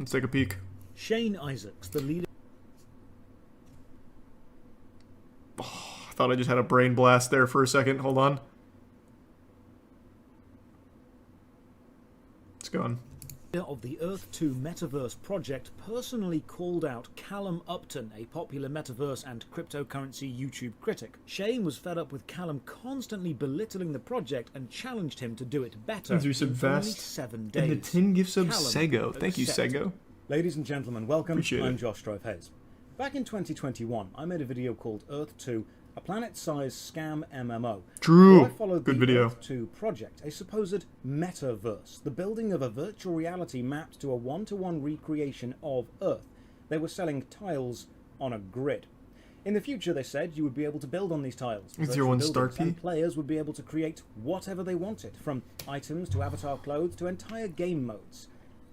Let's take a peek. Shane Isaacs, the leader. Oh, I thought I just had a brain blast there for a second. Hold on. It's gone. Of the Earth 2 Metaverse project personally called out Callum Upton, a popular metaverse and cryptocurrency YouTube critic. Shane was fed up with Callum constantly belittling the project and challenged him to do it better in only 7 days. And the 10 gifts of Sego. Thank you, Sego. Ladies and gentlemen, welcome. Appreciate I'm it. Josh Hayes. Back in 2021, I made a video called Earth 2, a planet-sized scam MMO. True. Where I followed Good the video. Earth 2 project, a supposed metaverse, the building of a virtual reality mapped to a one-to-one recreation of Earth. They were selling tiles on a grid. In the future, they said, you would be able to build on these tiles. Is there one start and players would be able to create whatever they wanted, from items to avatar clothes to entire game modes.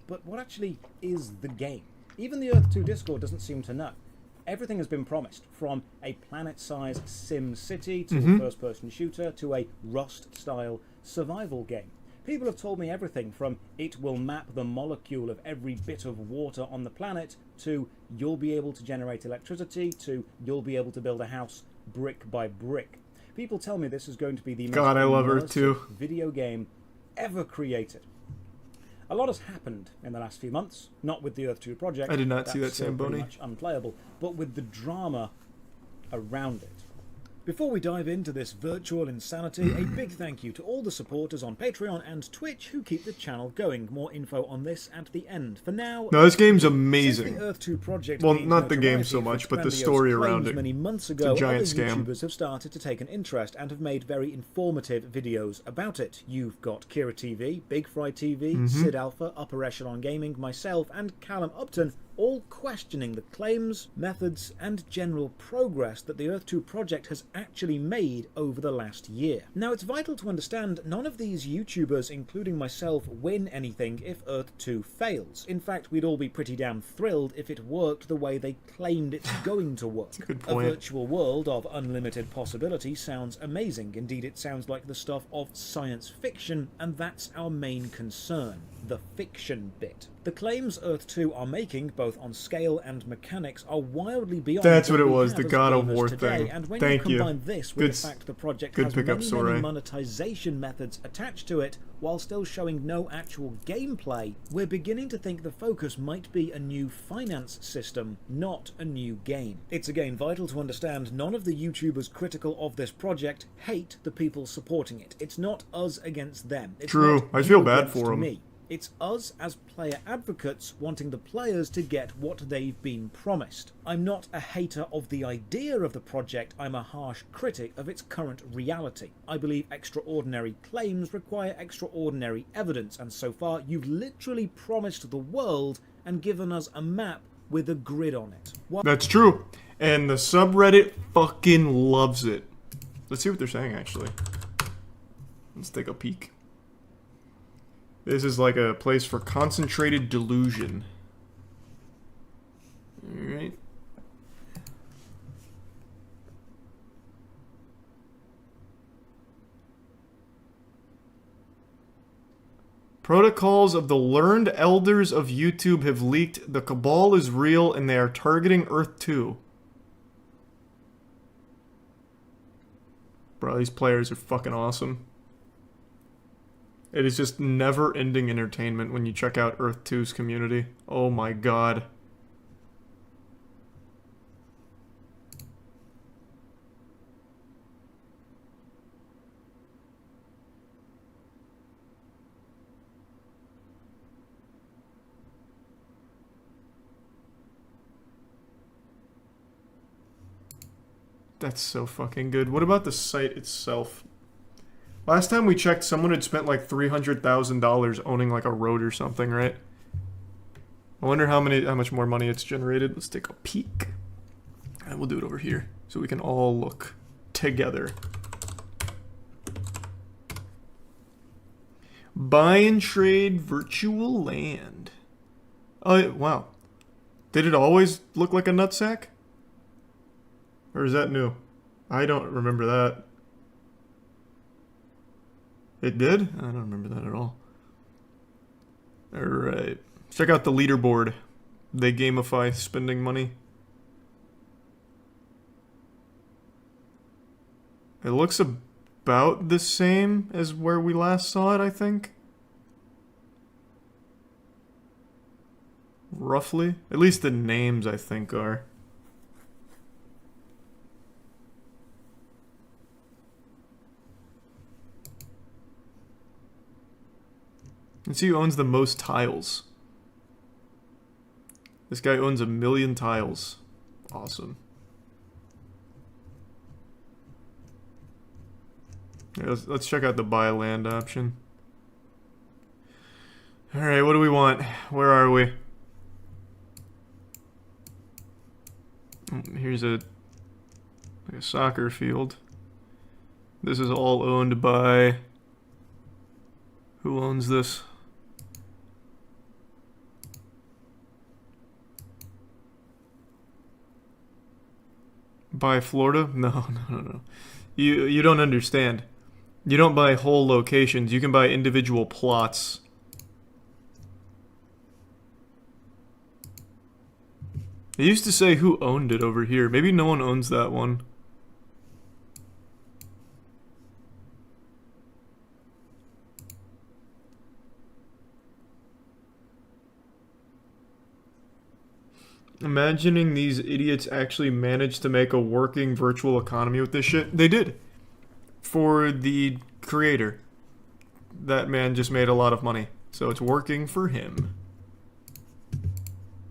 But what actually is the game? Even the Earth 2 Discord doesn't seem to know. Everything has been promised, from a planet-sized Sim City to a first-person shooter to a Rust-style survival game. People have told me everything from it will map the molecule of every bit of water on the planet to you'll be able to generate electricity to you'll be able to build a house brick by brick. People tell me this is going to be the most I love Earth 2 video game ever created. A lot has happened in the last few months, not with the Earth 2 project. I did not see that, that's still Sam pretty Boney. much unplayable, but with the drama around it. Before we dive into this virtual insanity, a big thank you to all the supporters on Patreon and Twitch who keep the channel going. More info on this at the end. For now, No, this game's amazing. the Earth 2 project Well, gained not the game notoriety so for much, its but the grandiose story around claims it. Many months It's ago, a giant other scam. YouTubers have started to take an interest and have made very informative videos about it. You've got Kira TV, Big Fry TV, Sid Alpha, Upper Echelon Gaming, myself, and Callum Upton, all questioning the claims, methods, and general progress that the Earth 2 project has actually made over the last year. Now, it's vital to understand none of these YouTubers, including myself, win anything if Earth 2 fails. In fact, we'd all be pretty damn thrilled if it worked the way they claimed it's going to work. Good A point. virtual world of unlimited possibility sounds amazing. Indeed, it sounds like the stuff of science fiction, and that's our main concern. The fiction bit. The claims Earth 2 are making, both on scale and mechanics, are wildly beyond. That's what it we was, have the as God of gamers War today. thing. And when Thank you you. combine this with Good the fact the project good has pickup, many Soraya. monetization methods attached to it, while still showing no actual gameplay, we're beginning to think the focus might be a new finance system, not a new game. It's again vital to understand none of the YouTubers critical of this project hate the people supporting it. It's not us against them. It's True. not I feel you bad against for 'em. me. It's us as player advocates wanting the players to get what they've been promised. I'm not a hater of the idea of the project, I'm a harsh critic of its current reality. I believe extraordinary claims require extraordinary evidence, and so far you've literally promised the world and given us a map with a grid on it. That's true. And the subreddit fucking loves it. Let's see what they're saying, actually. Let's take a peek. This is like a place for concentrated delusion. Alright. Protocols of the learned elders of YouTube have leaked. The Cabal is real and they are targeting Earth 2. Bro, these players are fucking awesome. It is just never-ending entertainment when you check out Earth 2's community. Oh my god. That's so fucking good. What about the site itself? Last time we checked, someone had spent like $300,000 owning like a road or something, right? I wonder how much more money it's generated. Let's take a peek. And we'll do it over here so we can all look together. Buy and trade virtual land. Oh, wow. Did it always look like a nutsack? Or is that new? I don't remember that. It did? I don't remember that at all. Alright. Check out the leaderboard. They gamify spending money. It looks about the same as where we last saw it, I think. Roughly. At least the names, I think, are. Let's see who owns the most tiles. This guy owns 1 million tiles. Awesome. Yeah, let's check out the buy land option. Alright, what do we want? Where are we? Here's a soccer field. This is all owned by... Who owns this? Buy Florida? No. You don't understand. You don't buy whole locations. You can buy individual plots. They used to say who owned it over here. Maybe no one owns that one. Imagining these idiots actually managed to make a working virtual economy with this shit. They did. For the creator. That man just made a lot of money. So it's working for him.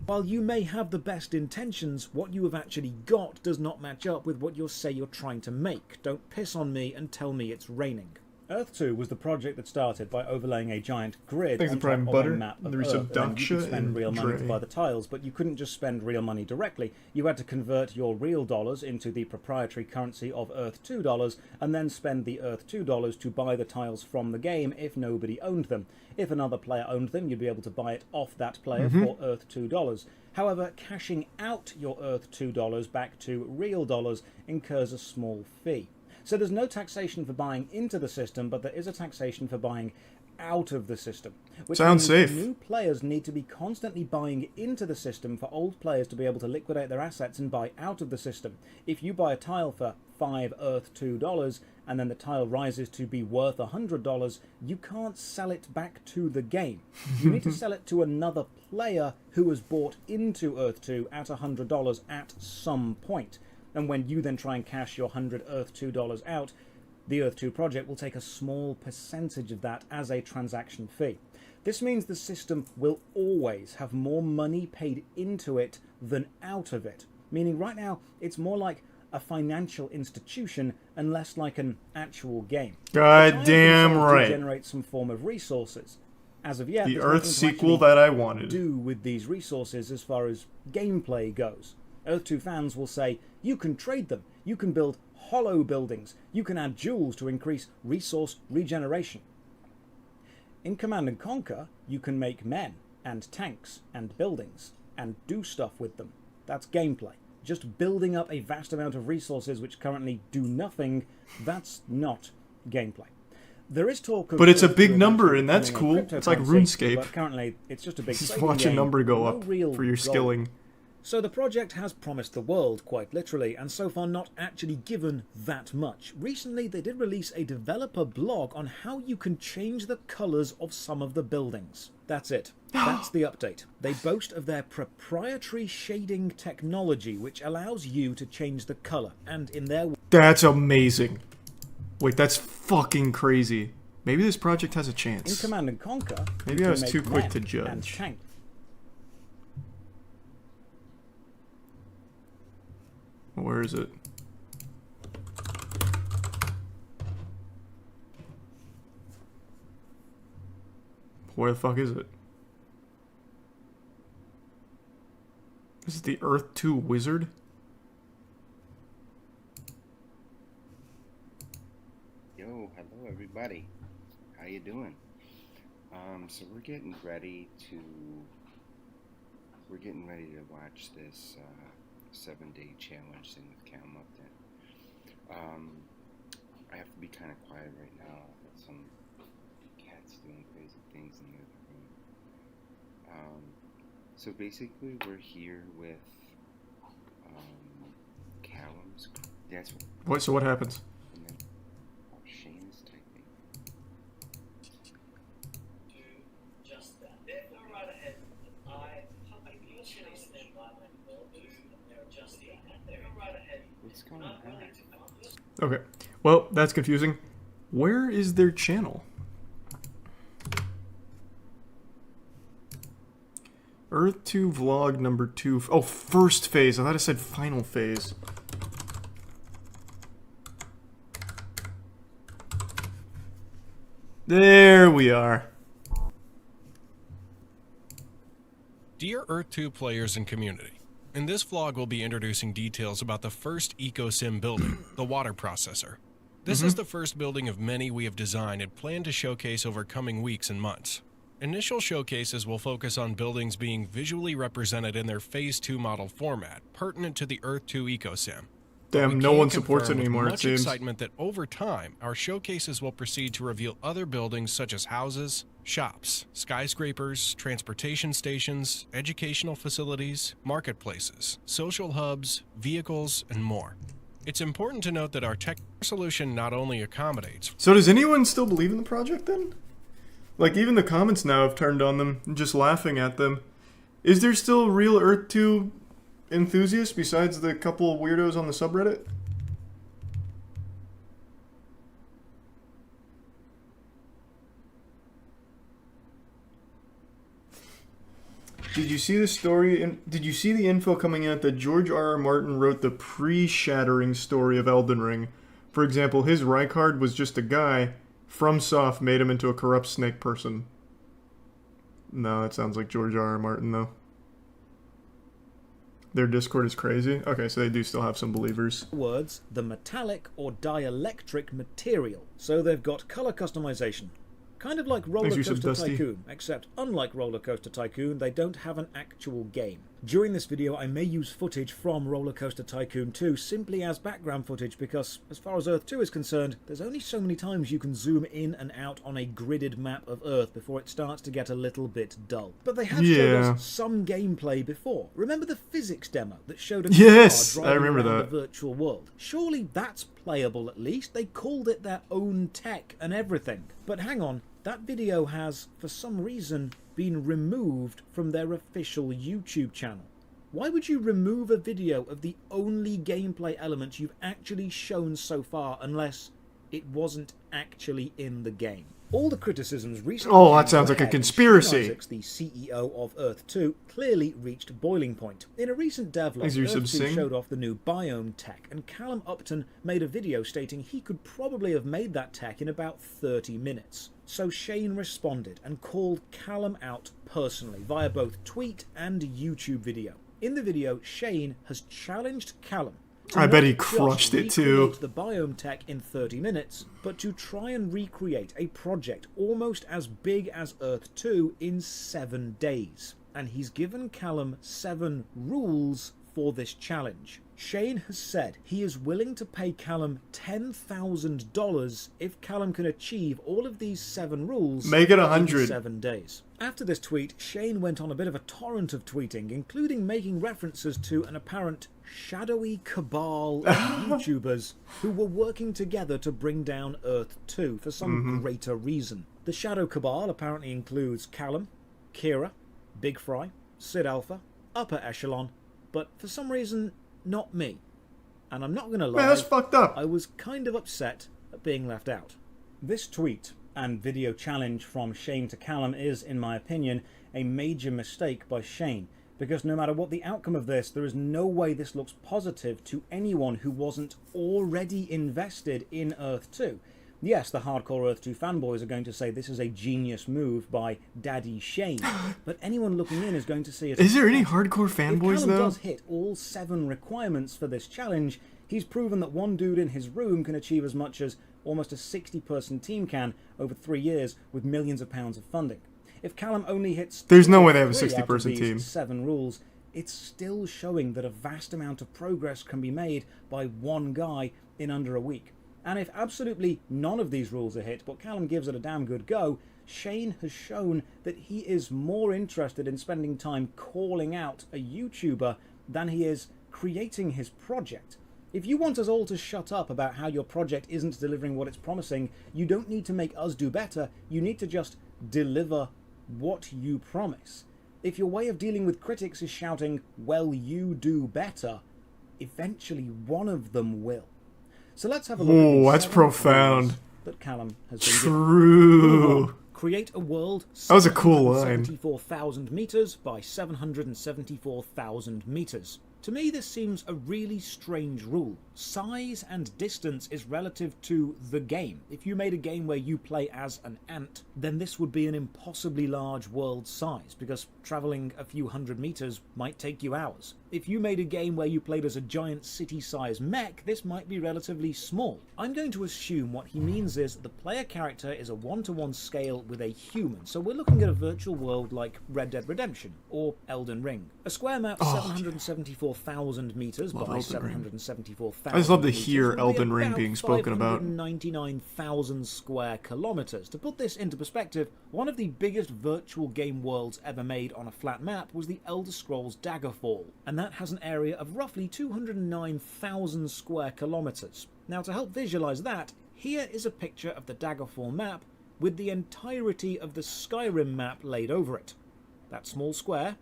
While you may have the best intentions, what you have actually got does not match up with what you say you're trying to make. Don't piss on me and tell me it's raining. Earth 2 was the project that started by overlaying a giant grid on top of a map of Earth, and you could spend real money to buy the tiles, but you couldn't just spend real money directly. You had to convert your real dollars into the proprietary currency of Earth 2 dollars, and then spend the Earth 2 dollars to buy the tiles from the game if nobody owned them. If another player owned them, you'd be able to buy it off that player for Earth 2 dollars. However, cashing out your Earth 2 dollars back to real dollars incurs a small fee. So there's no taxation for buying into the system, but there is a taxation for buying out of the system. Which sounds safe. New players need to be constantly buying into the system for old players to be able to liquidate their assets and buy out of the system. If you buy a tile for 5 Earth 2 dollars and then the tile rises to be worth $100, you can't sell it back to the game. You need to sell it to another player who has bought into Earth 2 at $100 at some point. And when you then try and cash your 100 Earth 2 dollars out, the Earth 2 project will take a small percentage of that as a transaction fee. This means the system will always have more money paid into it than out of it. Meaning right now, it's more like a financial institution and less like an actual game. Goddamn right. Generate some form of resources. As of yet, the Earth sequel that I wanted. Do with these resources as far as gameplay goes. Earth 2 fans will say, you can trade them, you can build hollow buildings, you can add jewels to increase resource regeneration. In Command & Conquer, you can make men, and tanks, and buildings, and do stuff with them. That's gameplay. Just building up a vast amount of resources which currently do nothing, that's not gameplay. There is talk of... But it's a big number, and that's cool. It's like RuneScape. But currently, it's just a big... Just watch a number go up for your skilling. So the project has promised the world, quite literally, and so far not actually given that much. Recently, they did release a developer blog on how you can change the colours of some of the buildings. That's it. That's the update. They boast of their proprietary shading technology, which allows you to change the colour, and in their... That's amazing. Wait, that's fucking crazy. Maybe this project has a chance. In Command & Conquer... Maybe I was too quick to judge. And tank. Where is it? Where the fuck is it? This is the Earth 2 wizard? Yo, hello everybody. How you doing? So we're getting ready to watch this 7-day challenge thing with Cam Upton. I have to be kind of quiet right now. I've got some cats doing crazy things in the other room. So basically, we're here with Callum's. That's What? So what happens? and then Shane is typing. Just that. Go right ahead. I usually stand by my builders and they're just go right ahead. What's going on? Okay. Well, that's confusing. Where is their channel? Earth 2 vlog number 2. Oh, first phase. I thought it said final phase. There we are. Dear Earth 2 players and community, in this vlog we'll be introducing details about the first EcoSim building, the water processor. This is the first building of many we have designed and plan to showcase over coming weeks and months. Initial showcases will focus on buildings being visually represented in their Phase 2 model format, pertinent to the Earth 2 EcoSim. Damn, We no can one supports it confirm with anymore, it much seems. excitement that over time, our showcases will proceed to reveal other buildings such as houses, shops, skyscrapers, transportation stations, educational facilities, marketplaces, social hubs, vehicles, and more. It's important to note that our tech solution not only accommodates. So does anyone still believe in the project then? Like, even the comments now have turned on them, just laughing at them. Is there still real Earth 2 enthusiasts besides the couple of weirdos on the subreddit? Did you see the story? Did you see the info coming out that George R.R. Martin wrote the pre-shattering story of Elden Ring? For example, his Rykard was just a guy. FromSoft made him into a corrupt snake person. No, that sounds like George R.R. Martin, though. Their Discord is crazy. Okay, so they do still have some believers. Words, the metallic or dielectric material. So they've got color customization. Kind of like Roller use of Coaster Dusty. Tycoon, except unlike Roller Coaster Tycoon, they don't have an actual game. During this video, I may use footage from Roller Coaster Tycoon 2 simply as background footage because, as far as Earth 2 is concerned, there's only so many times you can zoom in and out on a gridded map of Earth before it starts to get a little bit dull. But they have showed us some gameplay before. Remember the physics demo that showed a Yes, car I driving remember around that. the virtual world? Surely that's playable at least. They called it their own tech and everything. But hang on. That video has, for some reason, been removed from their official YouTube channel. Why would you remove a video of the only gameplay element you've actually shown so far unless it wasn't actually in the game? All the criticisms recently... Oh, that sounds like a conspiracy. Isaacs, the CEO of Earth 2, clearly reached boiling point. In a recent devlog, Is there Earth some 2 sing? showed off the new biome tech, and Callum Upton made a video stating he could probably have made that tech in about 30 minutes. So Shane responded and called Callum out personally via both tweet and YouTube video. In the video, Shane has challenged Callum to I bet he not just crushed it too. recreate the biome tech in 30 minutes, but to try and recreate a project almost as big as Earth 2 in 7 days. And he's given Callum 7 rules for this challenge. Shane has said he is willing to pay Callum $10,000 if Callum can achieve all of these 7 rules Make it in 100. 7 days. After this tweet, Shane went on a bit of a torrent of tweeting, including making references to an apparent shadowy cabal of YouTubers who were working together to bring down Earth 2 for some greater reason. The Shadow Cabal apparently includes Callum, Kira, Big Fry, Sid Alpha, Upper Echelon, but for some reason, not me. And I'm not going to lie, Man, that's fucked up. I was kind of upset at being left out. This tweet and video challenge from Shane to Callum is, in my opinion, a major mistake by Shane, because no matter what the outcome of this, there is no way this looks positive to anyone who wasn't already invested in Earth 2. Yes, the hardcore Earth 2 fanboys are going to say this is a genius move by Daddy Shane, but anyone looking in is going to see it. Is there any hardcore If fanboys, Callum though? does hit all 7 requirements for this challenge, he's proven that one dude in his room can achieve as much as almost a 60-person team can over 3 years with millions of pounds of funding. If Callum only hits... There's no way they have a 3 out of 60-person these team. 7 rules, it's still showing that a vast amount of progress can be made by one guy in under a week. And if absolutely none of these rules are hit, but Callum gives it a damn good go, Shane has shown that he is more interested in spending time calling out a YouTuber than he is creating his project. If you want us all to shut up about how your project isn't delivering what it's promising, you don't need to make us do better, you need to just deliver what you promise. If your way of dealing with critics is shouting, well, you do better, eventually one of them will. So let's have a look at Whoa, these that's 7 profound. rules that Callum has been given. True. Create a world That was a cool line. 774,000 meters by 774,000 meters. To me, this seems a really strange rule. Size and distance is relative to the game. If you made a game where you play as an ant, then this would be an impossibly large world size, because traveling a few hundred meters might take you hours. If you made a game where you played as a giant city-sized mech, this might be relatively small. I'm going to assume what he means is the player character is a one-to-one scale with a human, so we're looking at a virtual world like Red Dead Redemption or Elden Ring. A square map 774,000 meters by Elden Ring. 774,000 I just love to meters hear would be Elden Ring about being spoken about. 599,000 square kilometers. To put this into perspective, one of the biggest virtual game worlds ever made on a flat map was the Elder Scrolls Daggerfall, and that has an area of roughly 209,000 square kilometers. Now, to help visualize that, here is a picture of the Daggerfall map with the entirety of the Skyrim map laid over it. That small square,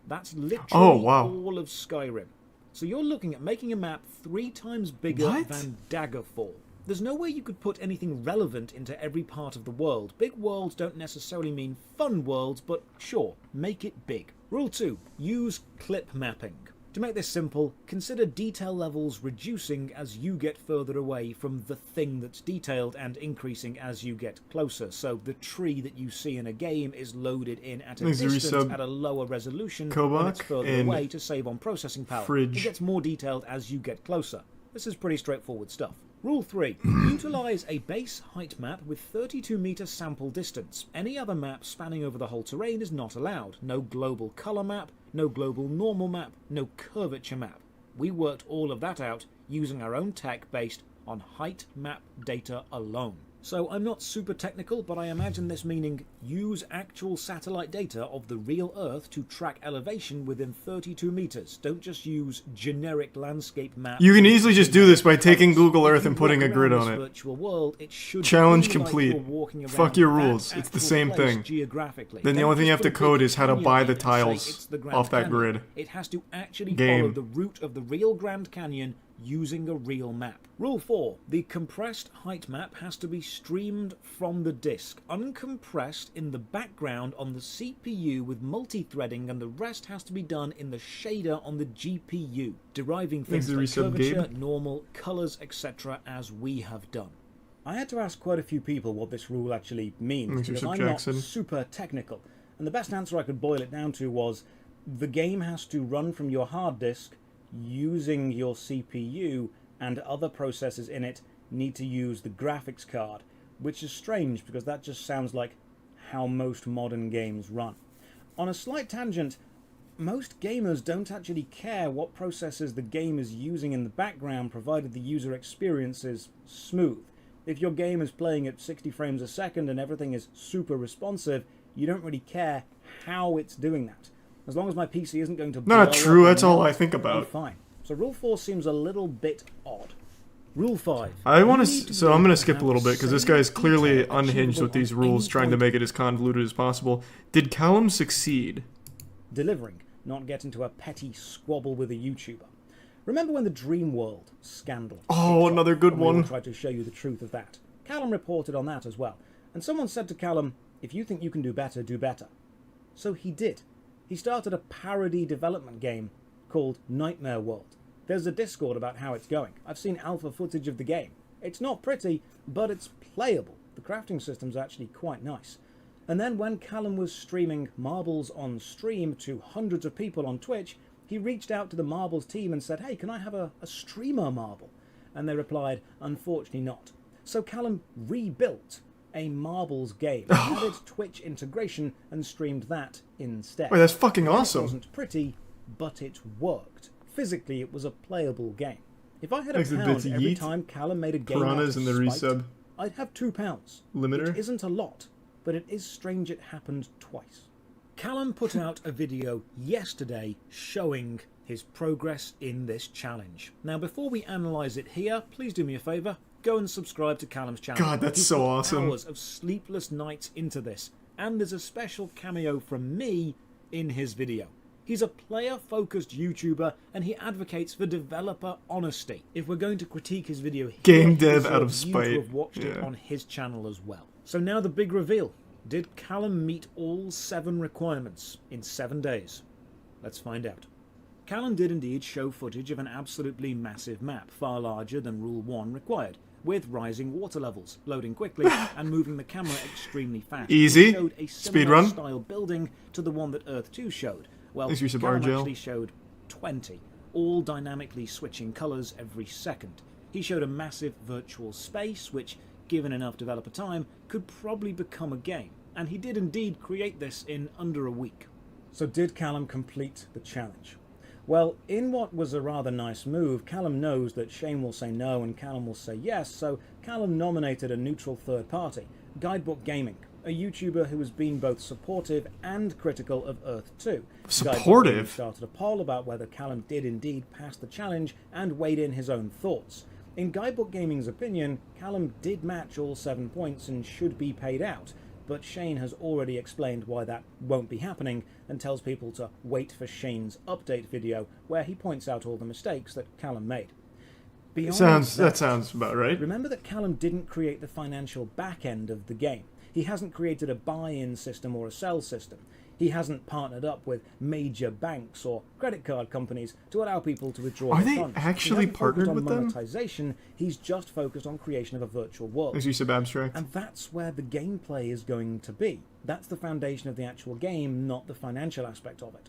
that's literally all of Skyrim. So you're looking at making a map 3 times bigger than Daggerfall. There's no way you could put anything relevant into every part of the world. Big worlds don't necessarily mean fun worlds, but sure, make it big. Rule 2. Use clip mapping. To make this simple, consider detail levels reducing as you get further away from the thing that's detailed and increasing as you get closer. So the tree that you see in a game is loaded in at a distance at a lower resolution when it's further away to save on processing power. It gets more detailed as you get closer. This is pretty straightforward stuff. Rule 3. Utilize a base height map with 32 meter sample distance. Any other map spanning over the whole terrain is not allowed. No global color map, no global normal map, no curvature map. We worked all of that out using our own tech based on height map data alone. So I'm not super technical, but I imagine this meaning use actual satellite data of the real Earth to track elevation within 32 meters. Don't just use generic landscape maps. You can easily just do this by taking Google Earth and putting a grid on it. Virtual world, it should Challenge complete. Fuck your rules. It's the same thing. Then the only thing you have to code is how to buy the tiles off that grid. It has to actually follow the route of the real Grand Canyon using a real map. Rule 4. The compressed height map has to be streamed from the disk, uncompressed in the background on the CPU with multi-threading, and the rest has to be done in the shader on the GPU, deriving things like curvature, normal, colors, etc. as we have done. I had to ask quite a few people what this rule actually means, because I'm not super technical, and the best answer I could boil it down to was the game has to run from your hard disk using your CPU, and other processors in it need to use the graphics card, which is strange because that just sounds like how most modern games run. On a slight tangent, most gamers don't actually care what processors the game is using in the background, provided the user experience is smooth. If your game is playing at 60 frames a second and everything is super responsive, you don't really care how it's doing that. As long as my PC isn't going to blow Not true, that's all I think about. Fine. So rule 4 seems a little bit odd. Rule 5. I'm going to skip a little bit because this guy's clearly unhinged with these rules, trying to make it as convoluted as possible. Did Callum succeed? Delivering, not get into a petty squabble with a YouTuber. Remember when the Dream World scandal? Oh, another good one. I tried to show you the truth of that. Callum reported on that as well. And someone said to Callum, if you think you can do better, do better. So he did. He started a parody development game called Nightmare World. There's a Discord about how it's going. I've seen alpha footage of the game. It's not pretty, but it's playable. The crafting system's actually quite nice. And then when Callum was streaming Marbles on stream to hundreds of people on Twitch, he reached out to the Marbles team and said, hey, can I have a streamer Marble? And they replied, unfortunately not. So Callum rebuilt a Marbles game, added Twitch integration, and streamed that instead. Wait, that's fucking awesome. It wasn't pretty, but it worked. Physically, it was a playable game. If I had a pound every time Callum made a game Piranhas in the resub. I'd have £2. Limiter? Which isn't a lot, but it is strange it happened twice. Callum put out a video yesterday showing his progress in this challenge. Now, before we analyse it here, please do me a favour, go and subscribe to Callum's channel. God, that's He's so put awesome. Hours of sleepless nights into this, and there's a special cameo from me in his video. He's a player-focused YouTuber, and he advocates for developer honesty. If we're going to critique his video here, Game he dev out of deserves you spite. to have watched it Yeah. on his channel as well. So now the big reveal. Did Callum meet all 7 requirements in 7 days? Let's find out. Callum did indeed show footage of an absolutely massive map, far larger than Rule 1 required, with rising water levels, loading quickly, and moving the camera extremely fast. Easy. He showed a similar Speedrun. style building to the one that Earth 2 showed. Well, Thanks, use of Callum Bargel. actually showed 20, all dynamically switching colours every second. He showed a massive virtual space, which, given enough developer time, could probably become a game. And he did indeed create this in under a week. So did Callum complete the challenge? Well, in what was a rather nice move, Callum knows that Shane will say no and Callum will say yes, so Callum nominated a neutral third party, Guidebook Gaming, a YouTuber who has been both supportive and critical of Earth 2. Supportive? Guidebook Gaming started a poll about whether Callum did indeed pass the challenge and weighed in his own thoughts. In Guidebook Gaming's opinion, Callum did match all 7 points and should be paid out, but Shane has already explained why that won't be happening and tells people to wait for Shane's update video where he points out all the mistakes that Callum made. Beyond That sounds about right. remember that Callum didn't create the financial back end of the game. He hasn't created a buy-in system or a sell system. He hasn't partnered up with major banks or credit card companies to allow people to withdraw Are their they funds. actually He hasn't partnered focused on with them? monetization. He's just focused on creation of a virtual world. Thanks, use of Abstract. And that's where the gameplay is going to be. That's the foundation of the actual game, not the financial aspect of it.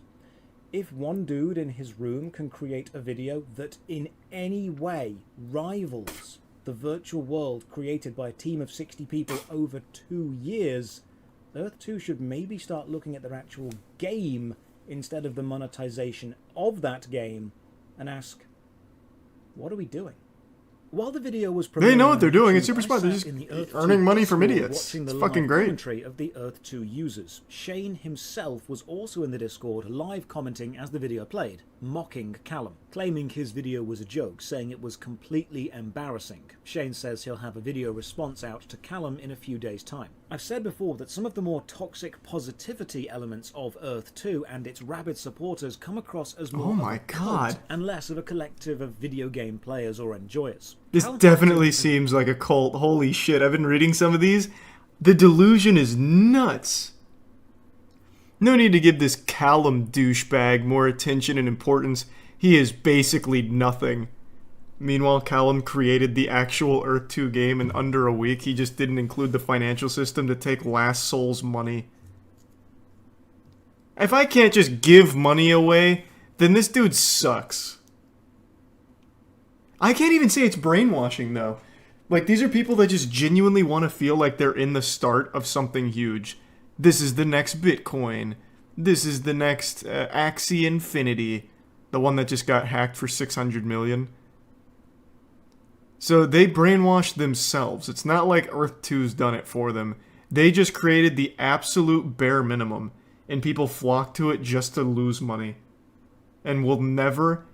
If one dude in his room can create a video that in any way rivals the virtual world created by a team of 60 people over 2 years, Earth 2 should maybe start looking at their actual game instead of the monetization of that game and ask, what are we doing? While the video was They know premiering what they're on doing. YouTube, It's super I smart. They're sat just in the Earth 2 earning money from Discord idiots. watching the It's fucking live great. commentary of the Earth 2 users. Shane himself was also in the Discord live commenting as the video played, mocking Callum, claiming his video was a joke, saying it was completely embarrassing. Shane says he'll have a video response out to Callum in a few days' time. I've said before that some of the more toxic positivity elements of Earth 2 and its rabid supporters come across as more Oh of my a cult God. and less of a collective of video game players or enjoyers. This Callum definitely Hudson- seems like a cult. Holy shit, I've been reading some of these. The delusion is nuts. No need to give this Callum douchebag more attention and importance. He is basically nothing. Meanwhile, Callum created the actual Earth 2 game in under a week. He just didn't include the financial system to take Last Soul's money. If I can't just give money away, then this dude sucks. I can't even say it's brainwashing, though. Like, these are people that just genuinely want to feel like they're in the start of something huge. This is the next Bitcoin. This is the next Axie Infinity. The one that just got hacked for 600 million. So they brainwashed themselves. It's not like Earth 2's done it for them. They just created the absolute bare minimum, and people flock to it just to lose money. And will never,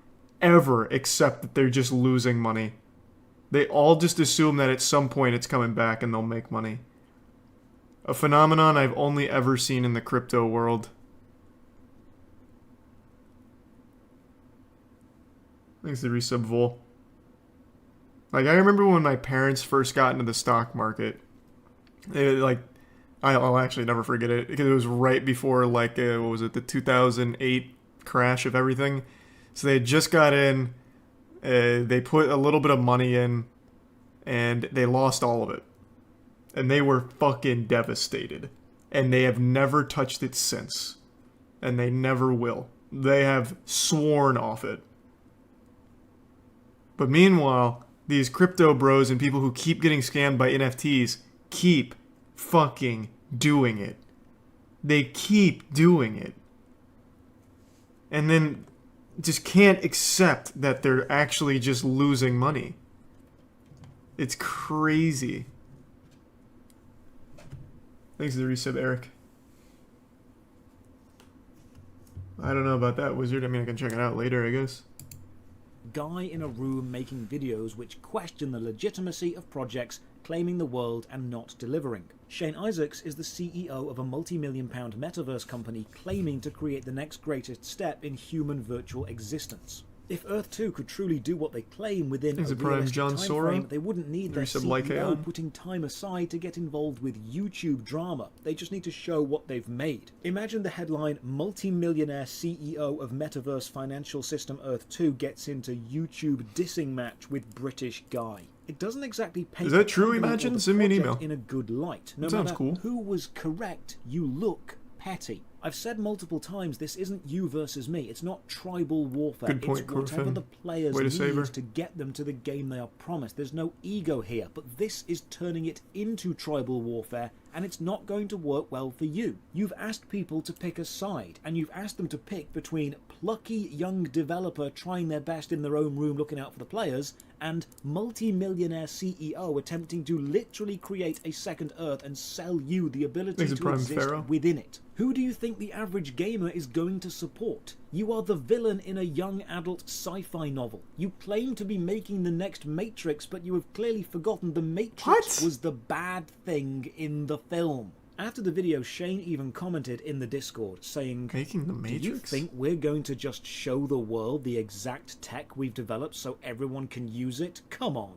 ever accept that they're just losing money. They all just assume that at some point it's coming back and they'll make money. A phenomenon I've only ever seen in the crypto world. Thanks to Resub Vol. Like, I remember when my parents first got into the stock market. I'll actually never forget it, because it was right before, what was it, the 2008 crash of everything. So they had just got in, they put a little bit of money in, and they lost all of it. And they were fucking devastated. And they have never touched it since. And they never will. They have sworn off it. But meanwhile, these crypto bros and people who keep getting scammed by NFTs keep fucking doing it. They keep doing it. And then just can't accept that they're actually just losing money. It's crazy. Thanks for the resub, Eric. I don't know about that, Wizard. I mean, I can check it out later, I guess. Guy in a room making videos which question the legitimacy of projects claiming the world and not delivering. Shane Isaacs is the CEO of a multi-million-pound metaverse company claiming to create the next greatest step in human virtual existence. If Earth 2 could truly do what they claim within a realistic time frame, they wouldn't need their CEO putting time aside to get involved with YouTube drama. They just need to show what they've made. Imagine the headline, multi-millionaire CEO of metaverse financial system Earth 2 gets into YouTube dissing match with British guy. It doesn't exactly paint Is that true, Imagine? Send me an email. In a good light. No Sounds matter cool. who was correct, you look petty. I've said multiple times, this isn't you versus me. It's not tribal warfare. Good point, it's whatever the players need to get them to the game they are promised. There's no ego here, but this is turning it into tribal warfare, and it's not going to work well for you. You've asked people to pick a side, and you've asked them to pick between plucky young developer trying their best in their own room looking out for the players, and multi-millionaire CEO attempting to literally create a second Earth and sell you the ability to exist within it. Who do you think the average gamer is going to support? You are the villain in a young adult sci-fi novel. You claim to be making the next Matrix, but you have clearly forgotten the Matrix was the bad thing in the film. After the video, Shane even commented in the Discord saying, Making the Matrix? Do you think we're going to just show the world the exact tech we've developed so everyone can use it? Come on.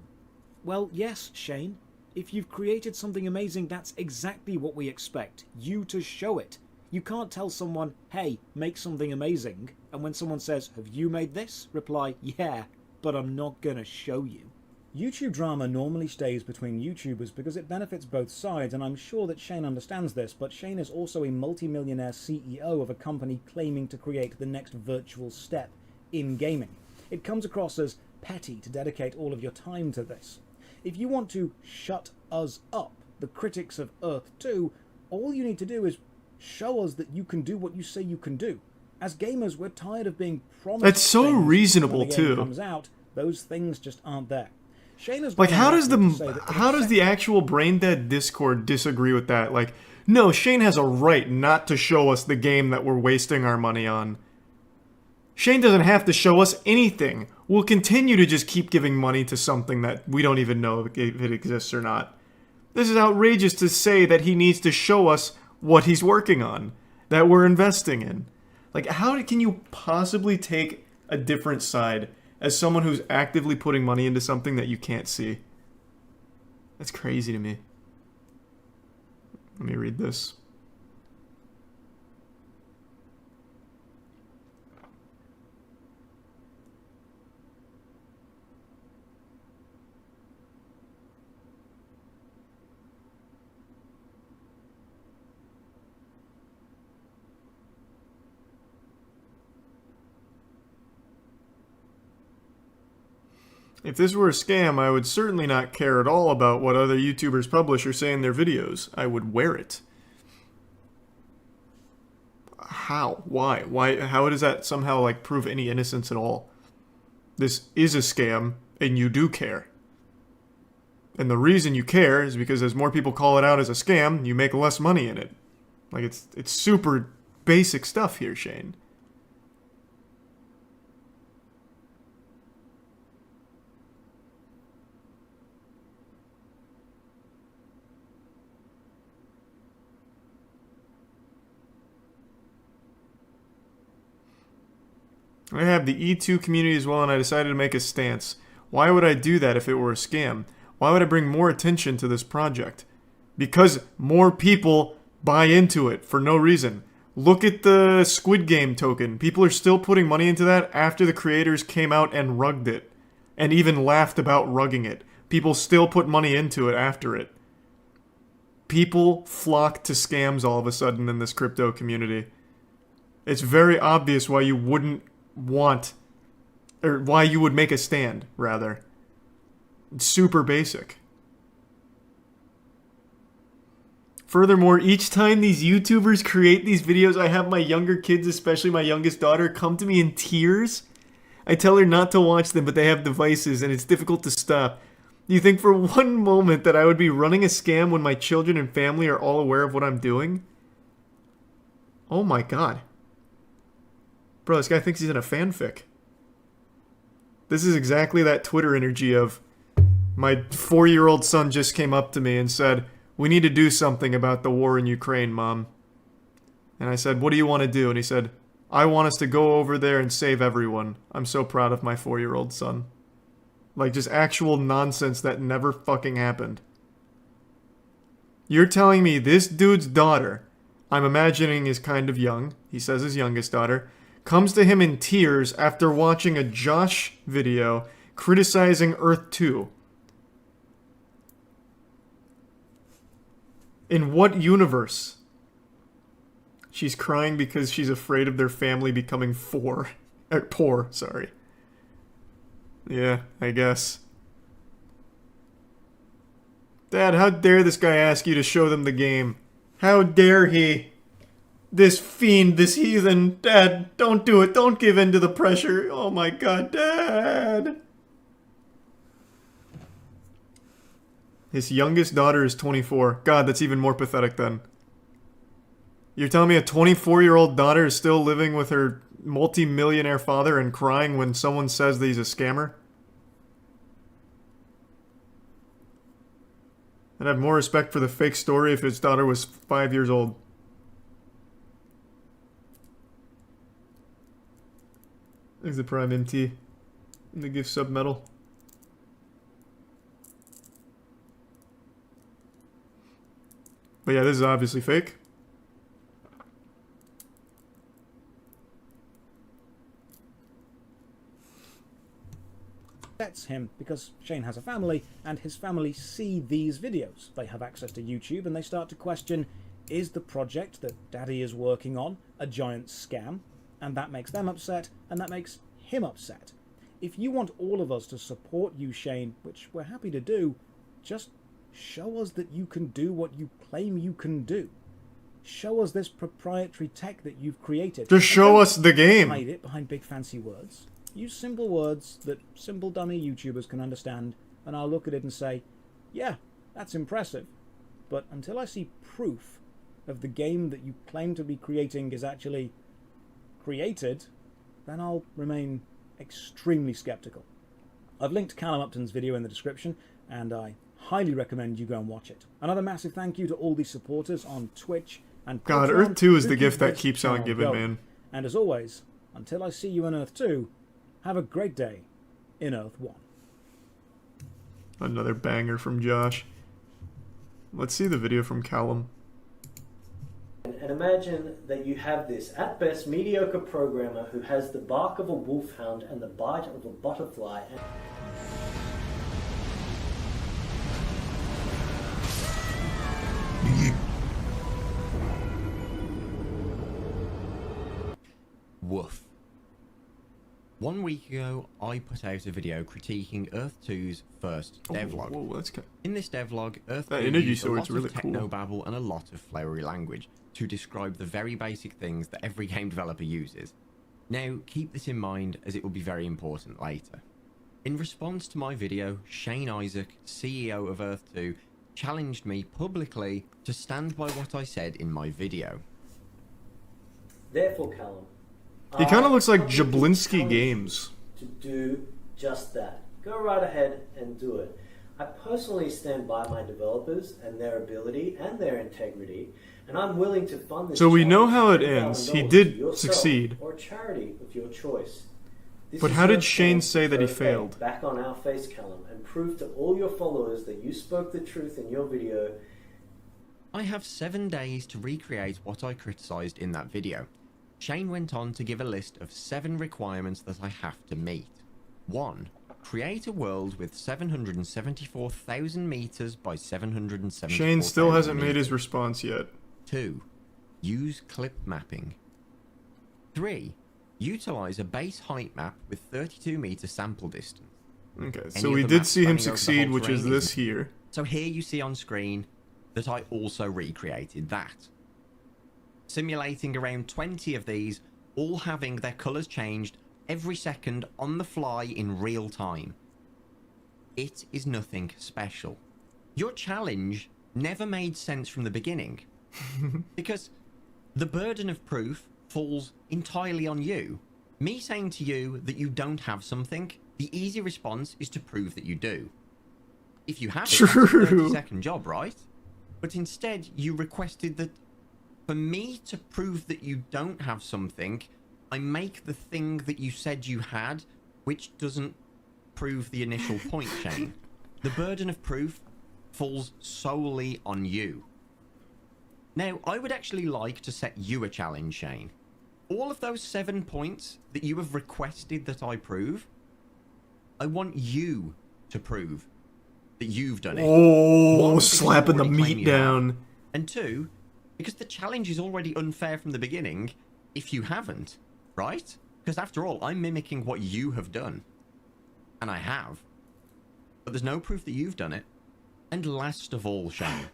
Well, yes, Shane. If you've created something amazing, that's exactly what we expect. You to show it. You can't tell someone, hey, make something amazing, and when someone says, have you made this? Reply, yeah, but I'm not gonna show you. YouTube drama normally stays between YouTubers because it benefits both sides, and I'm sure that Shane understands this, but Shane is also a multi-millionaire CEO of a company claiming to create the next virtual step in gaming. It comes across as petty to dedicate all of your time to this. If you want to shut us up, the critics of Earth 2, all you need to do is show us that you can do what you say you can do. As gamers, we're tired of being promised. That's so reasonable when the game too. Comes out, those things just aren't there. Shane has like, how does the actual Brain Dead Discord disagree with that? Like, no, Shane has a right not to show us the game that we're wasting our money on. Shane doesn't have to show us anything. We'll continue to just keep giving money to something that we don't even know if it exists or not. This is outrageous to say that he needs to show us what he's working on, that we're investing in. Like, how can you possibly take a different side as someone who's actively putting money into something that you can't see? That's crazy to me. Let me read this. If this were a scam, I would certainly not care at all about what other YouTubers publish or say in their videos. I would wear it. How? Why? Why? How does that somehow, like, prove any innocence at all? This is a scam, and you do care. And the reason you care is because as more people call it out as a scam, you make less money in it. Like, it's super basic stuff here, Shane. I have the E2 community as well, and I decided to make a stance. Why would I do that if it were a scam? Why would I bring more attention to this project? Because more people buy into it for no reason. Look at the Squid Game token. People are still putting money into that after the creators came out and rugged it. And even laughed about rugging it. People still put money into it after it. People flock to scams all of a sudden in this crypto community. It's very obvious why you wouldn't want, or why you would make a stand, rather. It's super basic. Furthermore, each time these YouTubers create these videos, I have my younger kids, especially my youngest daughter, come to me in tears. I tell her not to watch them, but they have devices, and it's difficult to stop. Do you think for one moment that I would be running a scam when my children and family are all aware of what I'm doing? Oh my god. Bro, this guy thinks he's in a fanfic. This is exactly that Twitter energy of, my 4-year-old son just came up to me and said, "We need to do something about the war in Ukraine, Mom." And I said, "What do you want to do?" And he said, "I want us to go over there and save everyone. I'm so proud of my 4-year-old son." Like, just actual nonsense that never fucking happened. You're telling me this dude's daughter, I'm imagining is kind of young, he says his youngest daughter, comes to him in tears after watching a Josh video criticizing Earth 2. In what universe? She's crying because she's afraid of their family becoming poor, sorry. Yeah, I guess. Dad, how dare this guy ask you to show them the game? How dare he? This fiend, this heathen. Dad, don't do it. Don't give in to the pressure. Oh my god, Dad. His youngest daughter is 24. God, that's even more pathetic then. You're telling me a 24-year-old daughter is still living with her multi-millionaire father and crying when someone says that he's a scammer? I'd have more respect for the fake story if his daughter was 5 years old. There's the Prime MT. And the gift sub medal. But yeah, this is obviously fake. That's him because Shane has a family and his family see these videos. They have access to YouTube and they start to question, is the project that Daddy is working on a giant scam? And that makes them upset and that makes him upset. If you want all of us to support you, Shane, which we're happy to do, just show us that you can do what you claim you can do. Show us this proprietary tech that you've created. Just show us the game. Hide it behind big fancy words. Use simple words that simple dummy YouTubers can understand, and I'll look at it and say, yeah, that's impressive. But until I see proof of the game that you claim to be creating is actually created, then I'll remain extremely skeptical. I've linked Callum Upton's video in the description, and I highly recommend you go and watch it. Another massive thank you to all the supporters on Twitch and God, Patreon Earth 2 is who the keep gift that this keeps on channel giving, going. man. And as always, until I see you in Earth 2, have a great day in Earth 1. Another banger from Josh. Let's see the video from Callum. And imagine that you have this, at best, mediocre programmer who has the bark of a wolfhound and the bite of a butterfly. Woof. 1 week ago, I put out a video critiquing Earth 2's first devlog. Whoa, that's In this devlog, Earth that 2 energy used a lot sword's really of cool. technobabble and a lot of flowery language to describe the very basic things that every game developer uses. Now, keep this in mind as it will be very important later. In response to my video, Shane Isaac, CEO of Earth 2, challenged me publicly to stand by what I said in my video. Therefore, Callum, He kind of looks like I challenge Jablinski you Games. to do just that. Go right ahead and do it. I personally stand by my developers and their ability and their integrity, and I'm willing to fund this. So we know challenge how it for ends. He $1,000 did to yourself succeed. or a charity of your choice. This But is how your did Shane chance say to that he throw failed? fate back on our face, Callum, and prove to all your followers that you spoke the truth in your video. I have 7 days to recreate what I criticised in that video. Shane went on to give a list of 7 requirements that I have to meet. 1. Create a world with 774,000 meters by 774,000 Shane still hasn't made his meters. response yet. 2. Use clip mapping. 3. Utilize a base height map with 32 meter sample distance. Okay, Any so of we the did maps see him spanning over the succeed, whole which is terrain this here. So here you see on screen that I also recreated that. Simulating around 20 of these, all having their colours changed every second on the fly in real time. It is nothing special. Your challenge never made sense from the beginning. Because the burden of proof falls entirely on you. Me saying to you that you don't have something, the easy response is to prove that you do. If you have it, it's a 30-second job, right? But instead, you requested that for me to prove that you don't have something, I make the thing that you said you had, which doesn't prove the initial point, Shane. The burden of proof falls solely on you. Now, I would actually like to set you a challenge, Shane. All of those 7 points that you have requested that I prove, I want you to prove that you've done it. Oh, One, slapping the because you already meat claim you have. down. And two, because the challenge is already unfair from the beginning if you haven't, right? Because after all, I'm mimicking what you have done. And I have. But there's no proof that you've done it. And last of all, Shane,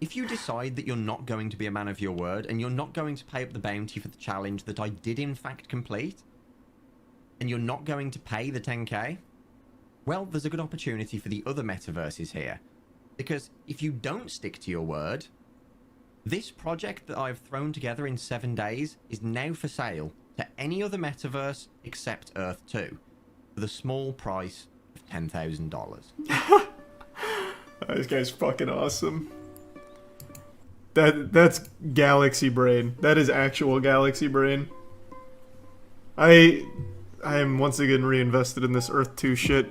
if you decide that you're not going to be a man of your word and you're not going to pay up the bounty for the challenge that I did in fact complete, and you're not going to pay the 10k, well, there's a good opportunity for the other metaverses here. Because if you don't stick to your word, this project that I've thrown together in 7 days is now for sale to any other metaverse except Earth 2 for the small price of $10,000. This guy's fucking awesome. That's galaxy brain. That is actual galaxy brain. I am once again reinvested in this Earth 2 shit.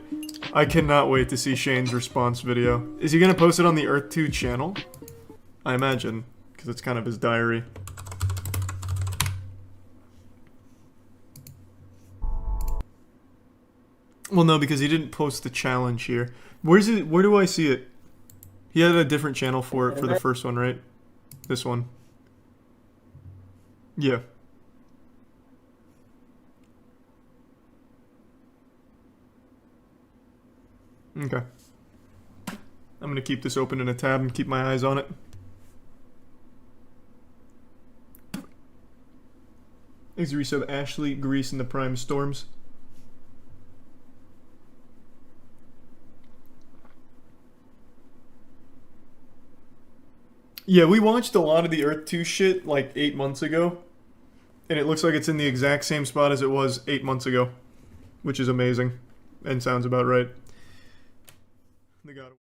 I cannot wait to see Shane's response video. Is he gonna post it on the Earth 2 channel? I imagine, because it's kind of his diary. Well, no, because he didn't post the challenge here. Where's it? Where do I see it? He had a different channel for it for the first one, right? This one. Yeah. Okay. I'm gonna keep this open in a tab and keep my eyes on it. Thanks, resub Ashley, Grease, and the Prime Storms. Yeah, we watched a lot of the Earth 2 shit like 8 months ago. And it looks like it's in the exact same spot as it was 8 months ago. Which is amazing. And sounds about right. They got it.